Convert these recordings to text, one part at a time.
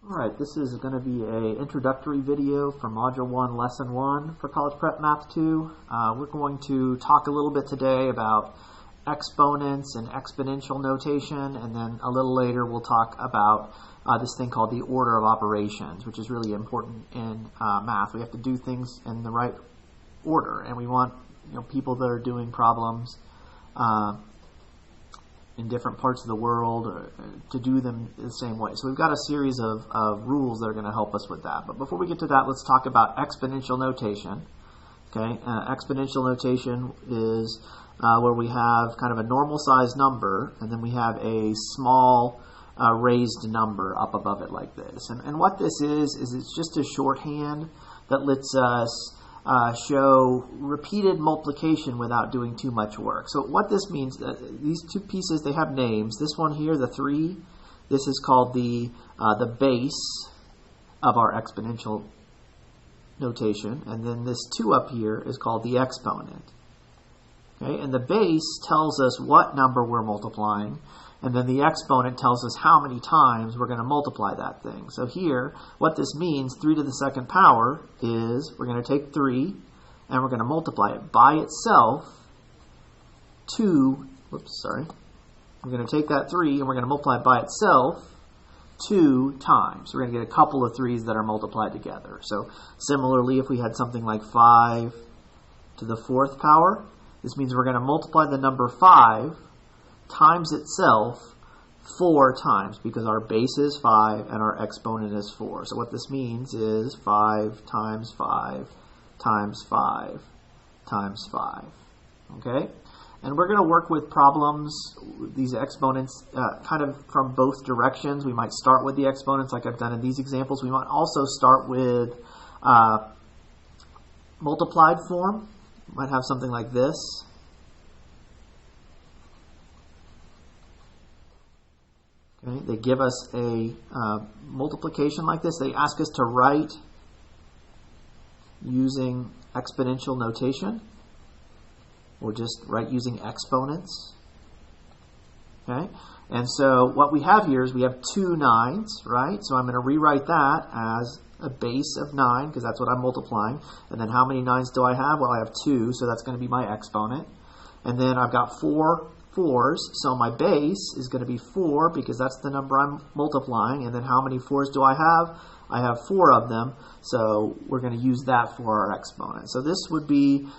Alright, this is going to be an introductory video for Module 1, Lesson 1 for College Prep Math 2. We're going to talk a little bit today about exponents and exponential notation, and then a little later we'll talk about this thing called the order of operations, which is really important in math. We have to do things in the right order, and we want people that are doing problems in different parts of the world to do them the same way. So we've got a series of rules that are going to help us with that. But before we get to that, let's talk about exponential notation. Okay, exponential notation is where we have kind of a normal sized number, and then we have a small raised number up above it like this. And what this is it's just a shorthand that lets us show repeated multiplication without doing too much work. So what this means, these two pieces, they have names. This one here, the 3, this is called the base of our exponential notation, and then this 2 up here is called the exponent. Okay, and the base tells us what number we're multiplying, and then the exponent tells us how many times we're going to multiply that thing. So here, what this means, 3 to the second power, is we're going to take 3 and we're going to multiply it by itself we're going to take that 3 and we're going to multiply it by itself 2 times. We're going to get a couple of 3's that are multiplied together. So similarly, if we had something like 5 to the 4th power, this means we're going to multiply the number 5 times itself 4 times, because our base is 5 and our exponent is 4. So what this means is 5 times 5 times 5 times 5. Okay? And we're going to work with problems, these exponents, kind of from both directions. We might start with the exponents like I've done in these examples. We might also start with multiplied form. We might have something like this. Okay, they give us a multiplication like this. They ask us to write using exponential notation, or just write using exponents. Okay, and so what we have here is we have 2 9s, right? So I'm going to rewrite that as a base of 9, because that's what I'm multiplying. And then how many 9s do I have? Well, I have 2, so that's going to be my exponent. And then I've got 4 4's, so my base is going to be 4 because that's the number I'm multiplying. And then how many 4's do I have? I have 4 of them, so we're going to use that for our exponent. So this would be,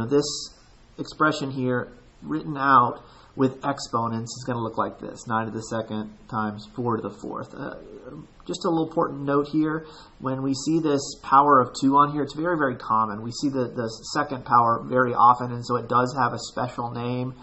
this expression here written out with exponents is going to look like this: 9 to the second times 4 to the 4th. Just a little important note here, when we see this power of 2 on here, it's very, very common. We see the second power very often, and so it does have a special name.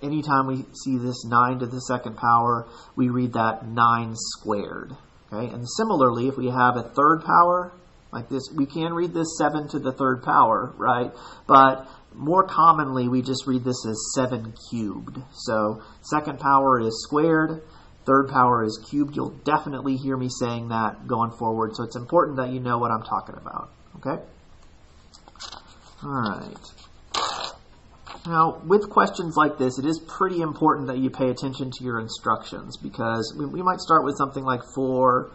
Anytime we see this 9 to the second power, we read that 9 squared. Okay? And similarly, if we have a third power like this, we can read this 7 to the third power, right? But more commonly, we just read this as 7 cubed. So second power is squared, third power is cubed. You'll definitely hear me saying that going forward, so it's important that you know what I'm talking about. Okay? All right. Now, with questions like this, it is pretty important that you pay attention to your instructions, because we might start with something like 4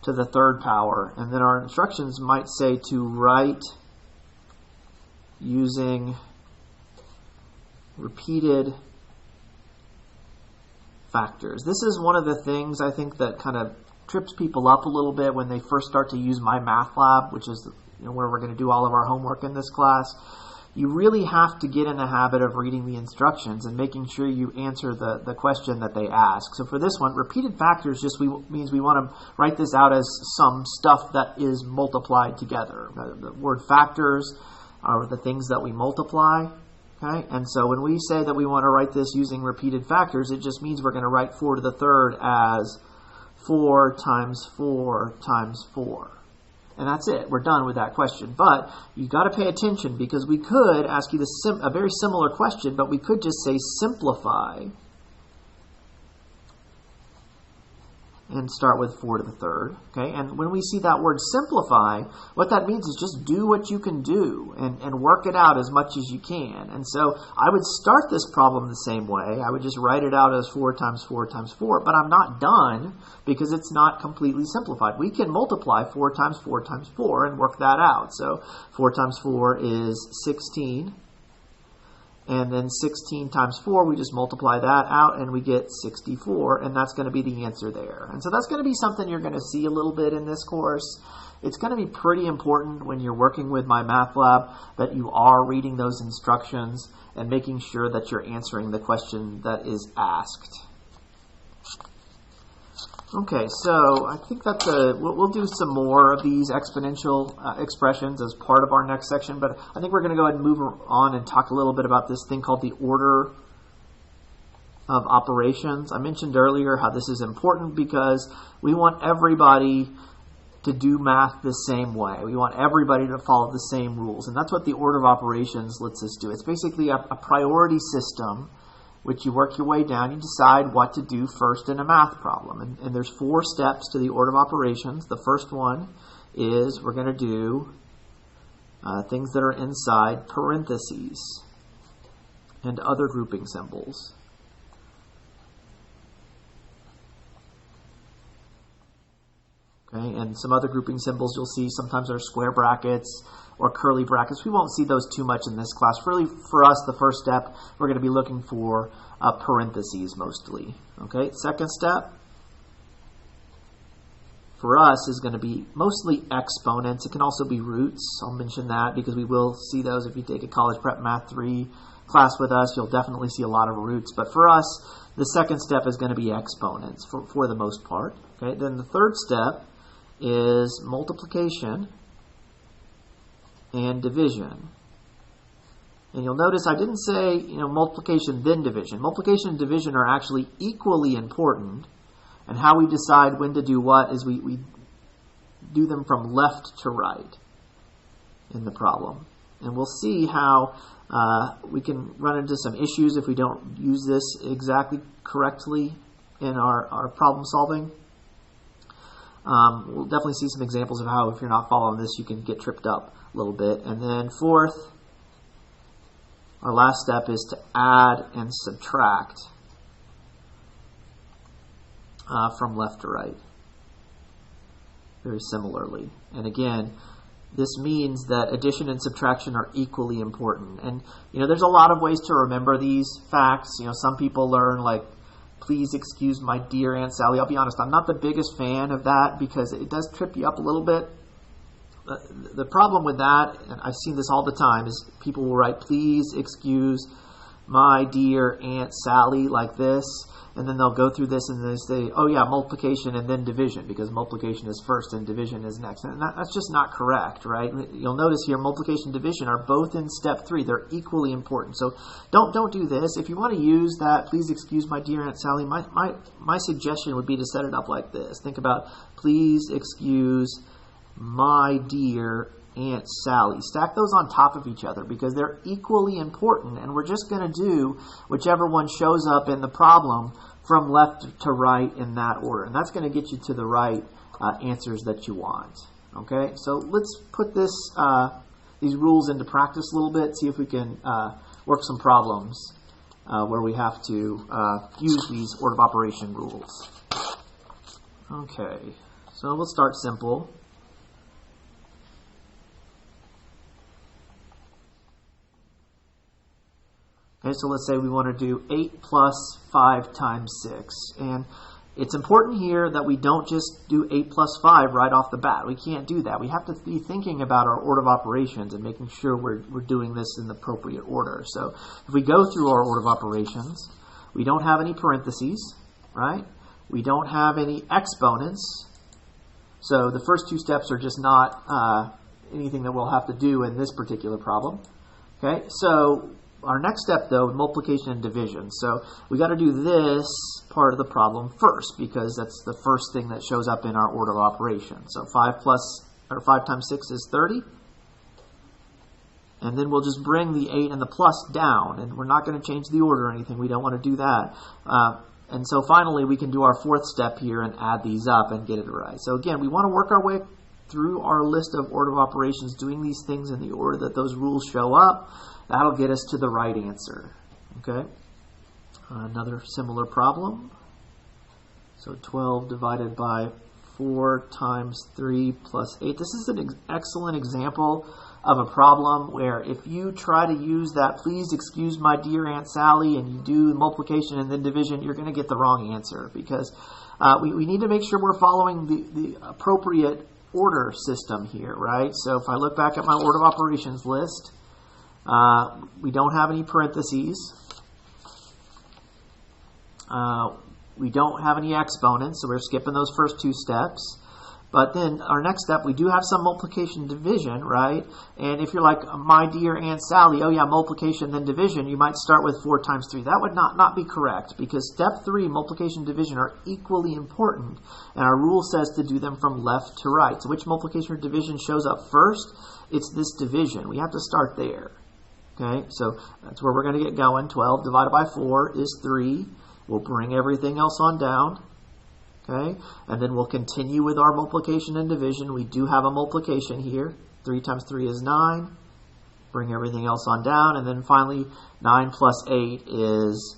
to the third power, and then our instructions might say to write using repeated factors. This is one of the things I think that kind of trips people up a little bit when they first start to use MyMathLab, which is where we're going to do all of our homework in this class. You really have to get in the habit of reading the instructions and making sure you answer the question that they ask. So for this one, repeated factors just means we want to write this out as some stuff that is multiplied together. The word factors are the things that we multiply. Okay? And so when we say that we want to write this using repeated factors, it just means we're going to write 4 to the third as 4 times 4 times 4. And that's it. We're done with that question. But you've got to pay attention, because we could ask you a very similar question, but we could just say simplify. and start with 4 to the third. Okay, and when we see that word simplify, what that means is just do what you can do and work it out as much as you can. And so I would start this problem the same way. I would just write it out as 4 times 4 times 4, but I'm not done because it's not completely simplified. We can multiply 4 times 4 times 4 and work that out. So 4 times 4 is 16. And then 16 times 4, we just multiply that out and we get 64, and that's going to be the answer there. And so that's going to be something you're going to see a little bit in this course. It's going to be pretty important when you're working with MyMathLab that you are reading those instructions and making sure that you're answering the question that is asked. Okay, so I think that's we'll do some more of these exponential expressions as part of our next section, but I think we're going to go ahead and move on and talk a little bit about this thing called the order of operations. I mentioned earlier how this is important because we want everybody to do math the same way. We want everybody to follow the same rules, and that's what the order of operations lets us do. It's basically a priority system which you work your way down. You decide what to do first in a math problem. And there's 4 steps to the order of operations. The first one is we're going to do things that are inside parentheses and other grouping symbols. Okay, and some other grouping symbols you'll see sometimes are square brackets or curly brackets. We won't see those too much in this class. Really, for us, the first step, we're going to be looking for parentheses mostly. Okay, second step for us is going to be mostly exponents. It can also be roots. I'll mention that because we will see those if you take a College Prep Math 3 class with us. You'll definitely see a lot of roots. But for us, the second step is going to be exponents for the most part. Okay, then the third step is multiplication and division. And you'll notice I didn't say, multiplication then division. Multiplication and division are actually equally important, and how we decide when to do what is we do them from left to right in the problem. And we'll see how we can run into some issues if we don't use this exactly correctly in our problem solving. We'll definitely see some examples of how if you're not following this you can get tripped up a little bit. And then fourth, our last step is to add and subtract from left to right very similarly. And again, this means that addition and subtraction are equally important. And there's a lot of ways to remember these facts. Some people learn like, please excuse my dear Aunt Sally. I'll be honest, I'm not the biggest fan of that because it does trip you up a little bit. The problem with that, and I've seen this all the time, is people will write, please excuse my dear Aunt Sally like this, and then they'll go through this and they say, oh yeah, multiplication and then division, because multiplication is first and division is next. And that's just not correct, right? You'll notice here multiplication and division are both in step 3. They're equally important. So don't do this. If you want to use that, please excuse my dear Aunt Sally, my suggestion would be to set it up like this. Think about, please excuse my dear Aunt Sally. Stack those on top of each other because they're equally important, and we're just going to do whichever one shows up in the problem from left to right in that order, and that's going to get you to the right answers that you want. Okay, so let's put these rules into practice a little bit, see if we can work some problems where we have to use these order of operation rules. Okay, so we'll start simple. Okay, so let's say we want to do 8 plus 5 times 6. And it's important here that we don't just do 8 plus 5 right off the bat. We can't do that. We have to be thinking about our order of operations and making sure we're doing this in the appropriate order. So if we go through our order of operations, we don't have any parentheses, right? We don't have any exponents. So the first 2 steps are just not anything that we'll have to do in this particular problem. Okay, so our next step, though, is multiplication and division. So we got to do this part of the problem first because that's the first thing that shows up in our order of operations. So 5 times 6 is 30. And then we'll just bring the 8 and the plus down. And we're not going to change the order or anything. We don't want to do that. And so finally, we can do our fourth step here and add these up and get it right. So again, we want to work our way through our list of order of operations, doing these things in the order that those rules show up. That'll get us to the right answer. Okay. Another similar problem. So 12 divided by 4 times 3 plus 8. This is an excellent example of a problem where if you try to use that please excuse my dear Aunt Sally and you do multiplication and then division, you're going to get the wrong answer because we need to make sure we're following the appropriate order system here, right? So if I look back at my order of operations list, we don't have any parentheses. We don't have any exponents, so we're skipping those first two steps. But then our next step, we do have some multiplication division, right? And if you're like, my dear Aunt Sally, oh yeah, multiplication then division, you might start with 4 times 3. That would not be correct because step 3, multiplication division, are equally important. And our rule says to do them from left to right. So which multiplication or division shows up first? It's this division. We have to start there. Okay, so that's where we're going to get going. 12 divided by 4 is 3. We'll bring everything else on down. Okay, and then we'll continue with our multiplication and division. We do have a multiplication here. 3 times 3 is 9. Bring everything else on down. And then finally, 9 plus 8 is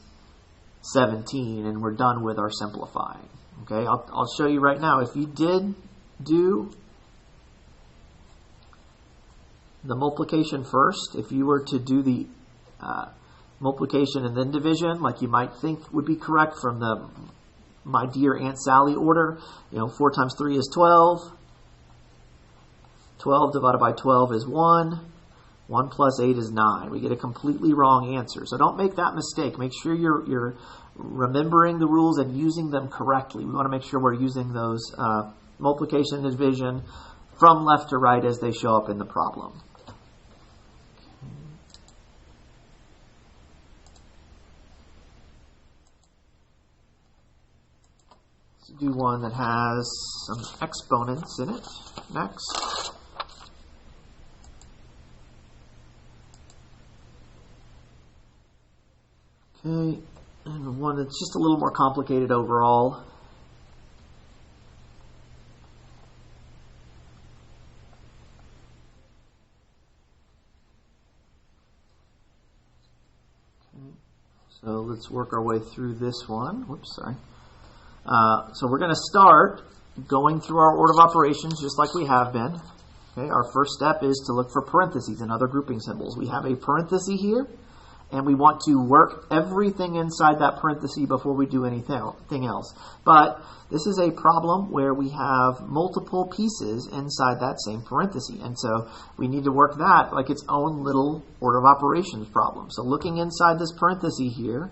17. And we're done with our simplifying. Okay, I'll show you right now. If you did do the multiplication first, if you were to do the multiplication and then division, like you might think would be correct from the my dear Aunt Sally order, 4 times 3 is 12. 12 divided by 12 is 1. 1 plus 8 is 9. We get a completely wrong answer. So don't make that mistake. Make sure you're remembering the rules and using them correctly. We want to make sure we're using those multiplication and division from left to right as they show up in the problem. Do one that has some exponents in it next. Okay, and one that's just a little more complicated overall. Okay, so let's work our way through this one. Whoops, sorry. So we're going to start going through our order of operations just like we have been. Okay, our first step is to look for parentheses and other grouping symbols. We have a parenthesis here, and we want to work everything inside that parenthesis before we do anything else. But this is a problem where we have multiple pieces inside that same parenthesis, and so we need to work that like its own little order of operations problem. So looking inside this parenthesis here,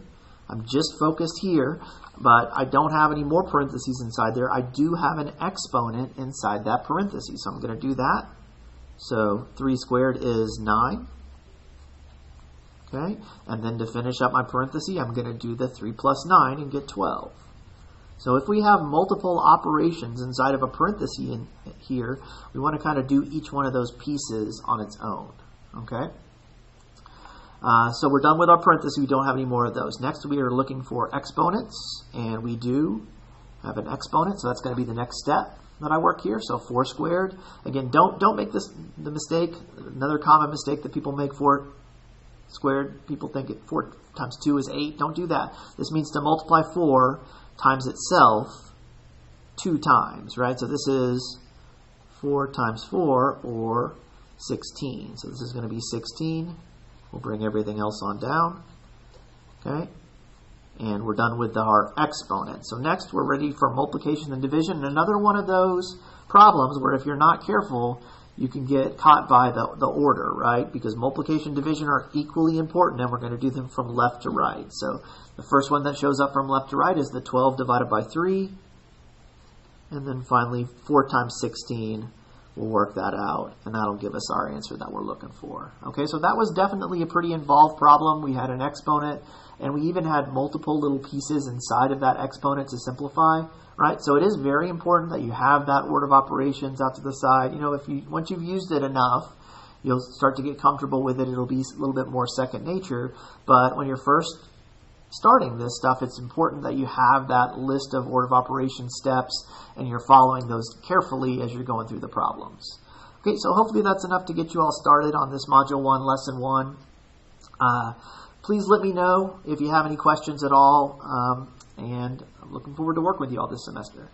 I'm just focused here, but I don't have any more parentheses inside there. I do have an exponent inside that parenthesis, so I'm going to do that. So 3 squared is 9. Okay, and then to finish up my parenthesis, I'm going to do the 3 plus 9 and get 12. So if we have multiple operations inside of a parenthesis in here, we want to kind of do each one of those pieces on its own. Okay. So we're done with our parentheses. We don't have any more of those. Next, we are looking for exponents, and we do have an exponent, so that's going to be the next step that I work here. So 4 squared. Again, don't make this the mistake. Another common mistake that people make, 4 squared. People think 4 times 2 is 8. Don't do that. This means to multiply 4 times itself 2 times, right? So this is 4 times 4, or 16. So this is going to be 16. We'll bring everything else on down. Okay, and we're done with our exponent. So next we're ready for multiplication and division. And another one of those problems where if you're not careful, you can get caught by the order, right? Because multiplication and division are equally important, and we're going to do them from left to right. So the first one that shows up from left to right is the 12 divided by 3. And then finally 4 times 16. We'll work that out, and that'll give us our answer that we're looking for. Okay, so that was definitely a pretty involved problem. We had an exponent, and we even had multiple little pieces inside of that exponent to simplify, right? So it is very important that you have that order of operations out to the side. Once you've used it enough, you'll start to get comfortable with it. It'll be a little bit more second nature. But when you're first starting this stuff, it's important that you have that list of order of operations steps and you're following those carefully as you're going through the problems. Okay, so hopefully that's enough to get you all started on this Module 1, Lesson 1. Please let me know if you have any questions at all, and I'm looking forward to working with you all this semester.